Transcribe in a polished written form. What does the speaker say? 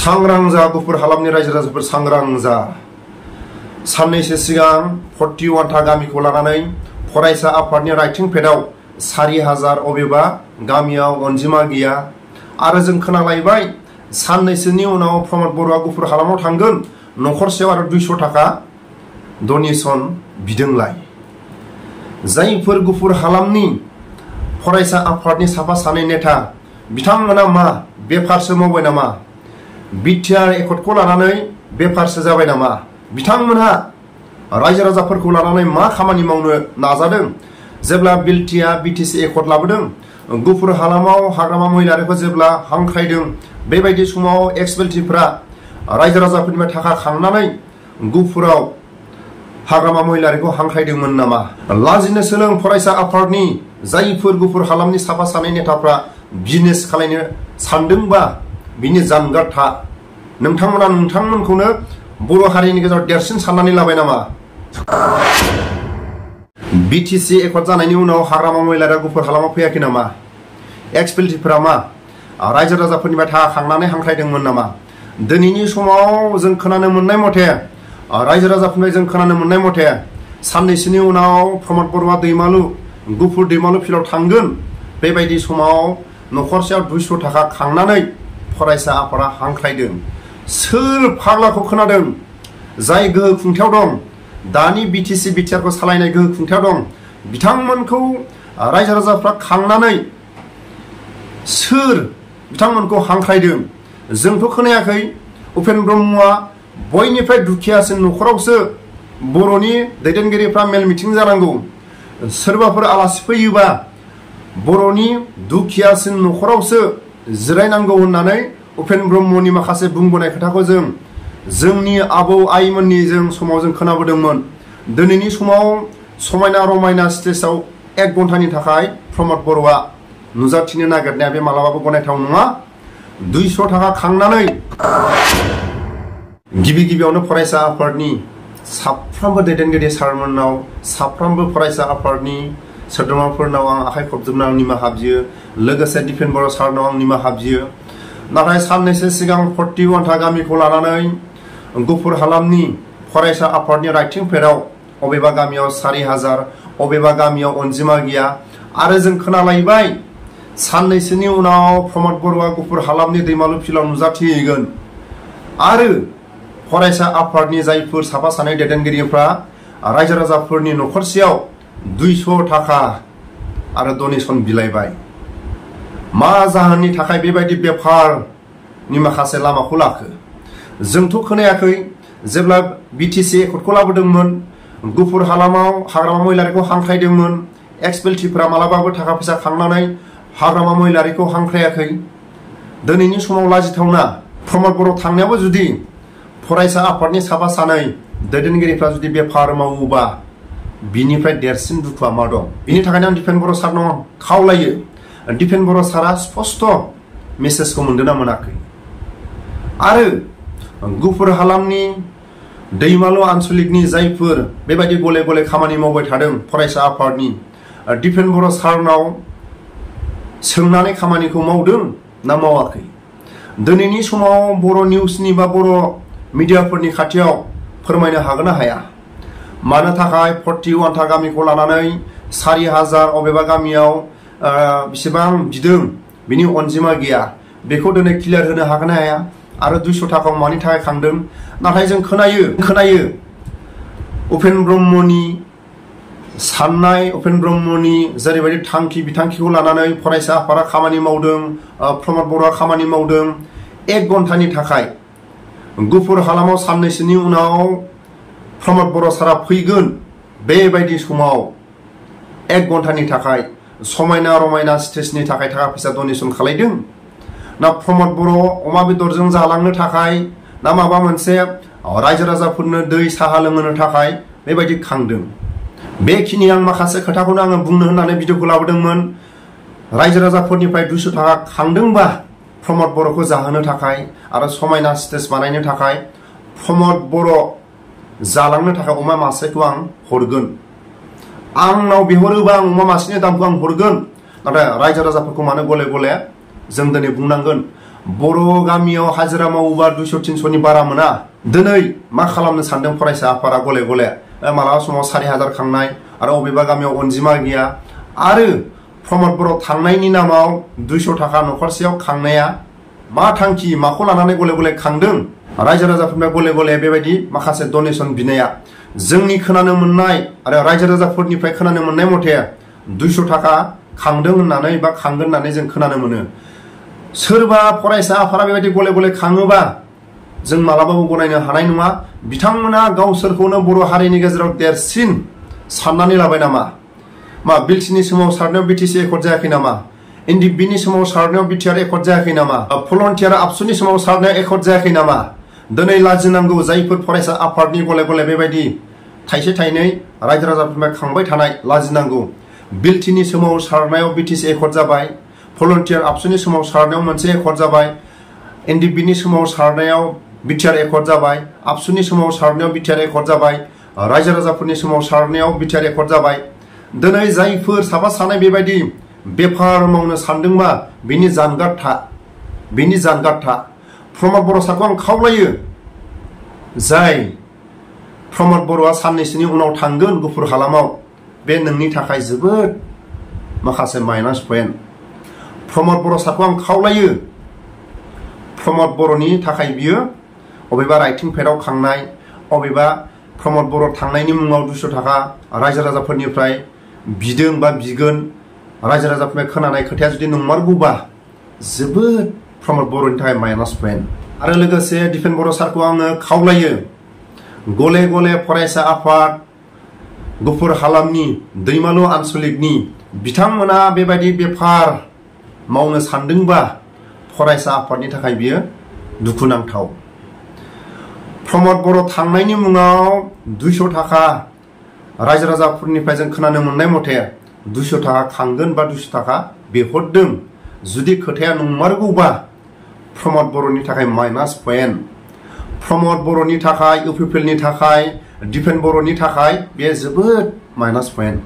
सांग्रां जा गुफुर हालामनि रायजो राजाफोर सांग्रां जा। साननैसो सिगां 41 था गामिखौ लानानै फरायसा आफादनि राइटिं पेडआव 4000 अबेबा गामियाव अनजिमा गैया आरो जों खोनालायबाय साननैसोनि उनाव प्रमद बर'आ गुफुर हालामाव थांगोन नखरसेयाव आरो 200 थाखा डनेशन बिदोंलाय। जायफोर गुफुर हालामनि फरायसा आफादनि साफा सानै नेता बिथांमोना मा बेफारसो मावबाय नामा? बिटिआर एकर्डखौ लानानै बेफारसो जाबाय नामा? बिथांमोनहा रायजो राजाफोरखौ लानानै मा खामानि मावनो नाजादों? जेब्ला बिटिसि एकर्ड लाबोदों गुफुर हालामाव हाग्रामा महिलारिखौ जेब्ला हांख्रायदों बेबायदि समाव एक्सएलटिफ्रा रायजो राजाफोरनिफ्राय थाखा खांनानै गुफुराव हाग्रामा महिलारिखौ हांख्रायदोंमोन नामा? लाजिनो सोलों फरायसा आफादनि जायफोर गुफुर हालामनि साफा सानै नेताफ्रा बिजनेस खालायनो सानदोंबा बिनि जानगार था। नोंथांमोना नोंथांमोनखौनो बर' हारिनि गेजेराव देरसिन साननानै लाबाय नामा? बिटिसि एकर्ड जानायनि उनाव हाग्रामा महिलारिया गुफुर हालामाव फैयाखै नामा? एक्सएलटिफ्रा मा रायजो राजाफोरनिफ्राय थाखा खांनानै हांख्रायदोंमोन नामा? दिनैनि समाव जों खोनानो मोननाय मथे रायजो राजाफोरनिफ्राय जों खोनानो मोननाय मथे साननैसोनि उनाव प्रमद बर'आ दैमालु गुफुर दैमालु फिल्डआव थांगोन। बेबायदि समाव नखरसेयाव 200 थाखा खांनानै फरायसा आफादा हांख्रायदों। सोर फाग्लाखौ खोनादों? जाय गोहो खुंथायाव दं दानि बिटिसि बिटिआरखौ सालायनाय गोहो खुंथायाव दं बिथांमोनखौ रायजो राजाफ्रा खांनानै सोर बिथांमोनखौ हांख्रायदों? जोंथ' खोनायाखै। उपेन्द्र ब्रह्मआ बयनिफ्राय दुखियासिन नखरावसो बर'नि दैदेनगिरिफ्रा मेल मिटिं जानांगौ। सोरबाफोर आलासि फैयोबा बर'नि दुखियासिन नखरावसो जिरायनांगौ होननानै उपेन्द्र ब्रह्मनि माखासे बुंबोनाय खोथाखौ जोंनि आबौ आइमोननि समाव जों खोनाबोदोंमोन। दिनैनि समाव समायना रमायना स्टेजआव 1 घन्टानि थाखाय प्रमद बर'आ नुजाथिनो नागिरनाया बे मालाबाबो गनायथाव नङा। 200 थाखा खांनानै गिबियावनो फरायसा आफादनि साफ्रोमबो दैदेनगिरि सारमोननाव साफ्रोमबो फरायसा आफादनि सोद्रोमाफोरनाव आं आखाइ खबजोबनानै निमाहा बियो। लोगोसे दिपेन बर' सारनाव आं निमाहा बियो। नाथाय साननैसो सिगां 41 था गामिखौ लानानै गुफुर हालामनि फरायसा आफादनि राइटिं पेडआव अबेबा गामियाव 4000 अबेबा गामियाव अनजिमा गैया आरो जों खोनालायबाय साननैसोनि उनाव प्रमद बर'आ गुफुर हालामनि दैमालु फिल्डआव नुजाथिहैगोन आरो फरायसा आफादनि जायफोर साफा सानै दैदेनगिरिफ्रा रायजो राजाफोरनि नखरसेयाव 200 थाखा आरो डनेशन बिलाइबाय। मा जाहोननि थाखाय बेबायदि बेफारनि माखासे लामाखौ लाखो? जोंथ' खोनायाखै। जेब्ला बिटिसि एकर्डखौ लाबोदोंमोन गुफुर हालामाव हाग्रामा महिलारिखौ हांख्रायदोंमोन। एक्सएलटिफ्रा मालाबाबो थाखा फैसा खांनानै हाग्रामा महिलारिखौ हांख्रायाखै। दिनैनि समाव लाजिथावना प्रमद बर' थांनायाबो जुदि फरायसा आफादनि साफा सानै दैदेनगिरिफ्रा जुदि बेफार मावोबा बिनिफ्राय देरसिन दुखुआ मा दं? बिनि थाखायनो आं दिपेन बर' सारनाव खावलायो। दिपेन बर' सारा स्पष्ट मेसेजखौ मोनदोंना मोनाखै? आरो गुफुर हालामनि दैमालु आनसलिकनि जायफोर बेबायदि गले गले खामानि मावबाय थादों फरायसा आफादनि दिपेन बर' सारनाव सोंनानै खामानिखौ मावदों ना मावाखै? दिनैनि समाव बर' निउसनि बा बर' मिडियाफोरनि खाथियाव फोरमायनो हागोन ना हाया? मानो थाखाय 41 था गामिखौ लानानै 4000 अबेबा गामियाव बेसेबां बिदों बिनि अनजिमा गैया बेखौ दिनै क्लियार होनो हागोन ना हाया? आरो 200 थाखाखौ मानि थाखाय खांदों? नाथाय जों खोनायो उपेन्द्र ब्रह्मनि साननाय उपेन्द्र ब्रह्मनि जेरैबायदि थांखि बिथांखिखौ लानानै फरायसा आफादा खामानि मावदों। प्रमद बर'आ खामानि मावदों। 1 घन्टानि थाखाय गुफुर हालामाव साननैसोनि उनाव प्रमद बर' सारा फैगोन। बेबायदि समाव 1 घन्टानि थाखाय समायना रमायना स्टेजनि थाखाय थाखा फैसा डनेशन खालायदों ना प्रमद बर' अमा बेदरजों जालांनो थाखाय ना माबा मोनसे रायजो राजाफोरनो दै साहा लोंहोनो थाखाय बेबायदि खांदों? बेखिनि आं माखासे खोथाखौनो आङो बुंनो होननानै भिडिअखौ लाबोदोंमोन। रायजो राजाफोरनिफ्राय 200 थाखा खांदोंबा प्रमद बर'खौ जाहोनो थाखाय आरो समायना स्टेज बानायनो थाखाय प्रमद बर' जालांनो थाखाय अमा मासेखौ आं हरगोन। आंनाव बिहरोबा आं अमा मासेनि दामखौ आं हरगोन। नाथाय रायजो राजाफोरखौ मानो गले गले जों दिनै बुंनांगोन बर' गामियाव हाजिरा मावोबा 200-300 नि बारा मोना। दिनै मा खालामनो सानदों फरायसा आफादा गले गले मालाबा समाव 4000 खांनाय आरो अबेबा गामियाव अनजिमा गैया आरो प्रमद बर' थांनायनि नामाव 200 थाखा नखरसेयाव खांनाया मा थांखि माखौ लानानै गले गले खांदों रायजो राजाफोरनिफ्राय गले गले बेबायदि माखासे डनेशन बिनाया जोंनि खोनानो मोननाय आरो रायजो राजाफोरनिफ्राय खोनानो मोननाय मथे 200 थाखा खांदों होननानै बा खांगोन होननानै जों खोनानो मोनो। सोरबा फरायसा आफादा बेबायदि गले गले खाङोबा जों मालाबाबो गनायनो हानाय नङा। बिथांमोना गावसोरखौनो बर' हारिनि गेजेराव देरसिन साननानै लाबाय नामा? मा बिटिसिनि सोमावसारनायाव बिटिसि एकर्ड जायाखै नामा? एनडिपिनि सोमावसारनायाव बिटिआर एकर्ड जायाखै नामा? भलन्टियार आबसुनि सोमावसारनायाव एकर्ड जायाखै नामा? दिनै लाजिनांगौ जायफोर फरायसा आफादनि गले गले बेबायदि थाइसे थाइनै रायजो राजाफोरनिफ्राय खांबाय थानाय लाजिनांगौ। बिटिसिनि सोमावसारनायाव बिटिसि एकर्ड जाबाय, भलन्टियार आबसुनि सोमावसारनायाव मोनसे एकर्ड जाबाय, एनडिपिनि सोमावसारनायाव बिटिआर एकर्ड जाबाय, आबसुनि सोमावसारनायाव बिटिआर एकर्ड जाबाय, रायजो राजाफोरनि सोमावसारनायाव बिटिआर एकर्ड जाबाय। दिनै जायफोर साफा सानै बेबायदि बेफार मावनो सानदोंबा बेनि जानगार था। प्रमद बर' सारखौ आं खावलायो जाय प्रमद बर'आ साननैसोनि उनाव थांगोन गुफुर हालामाव बे नोंनि थाखाय जोबोद माखासे माइनास पइन्ट। प्रमद बर' सारखौ आं खावलायो प्रमद बर'नि थाखाय बियो अबेबा राइटिं पेडआव खांनाय अबेबा प्रमद बर' थांनायनि मुङाव 200 थाखा रायजो राजाफोरनिफ्राय बिदों बा बिगोन रायजो राजाफोरनिफ्राय खोनानाय खोथाया जुदि नंमारगौबा जोबोद प्रमद बर'नि थाखाय माइनास पइन्ट। आरो लोगोसे दिपेन बर' सारखौ आङो खावलायो गले गले फरायसा आफाद गुफुर हालामनि दैमालु आनसलिकनि बिथांमोना बेबायदि बेफार मावनो सानदोंबा फरायसा आफादनि थाखाय बियो दुखुनांथाव। प्रमद बर' थांनायनि मुङाव 200 थाखा रायजो राजाफोरनिफ्राय जों खोनानो मोननाय मथे 200 थाखा खांगोन बा 200 थाखा बिहरदों जुदि खोथाया नंमारगौबा प्रमद बर'नि थाखाय माइनास पइन्ट। प्रमद बर'नि थाखाय इउपिपिएलनि थाखाय दिपेन बर'नि थाखाय बे जोबोद माइनास पइन्ट।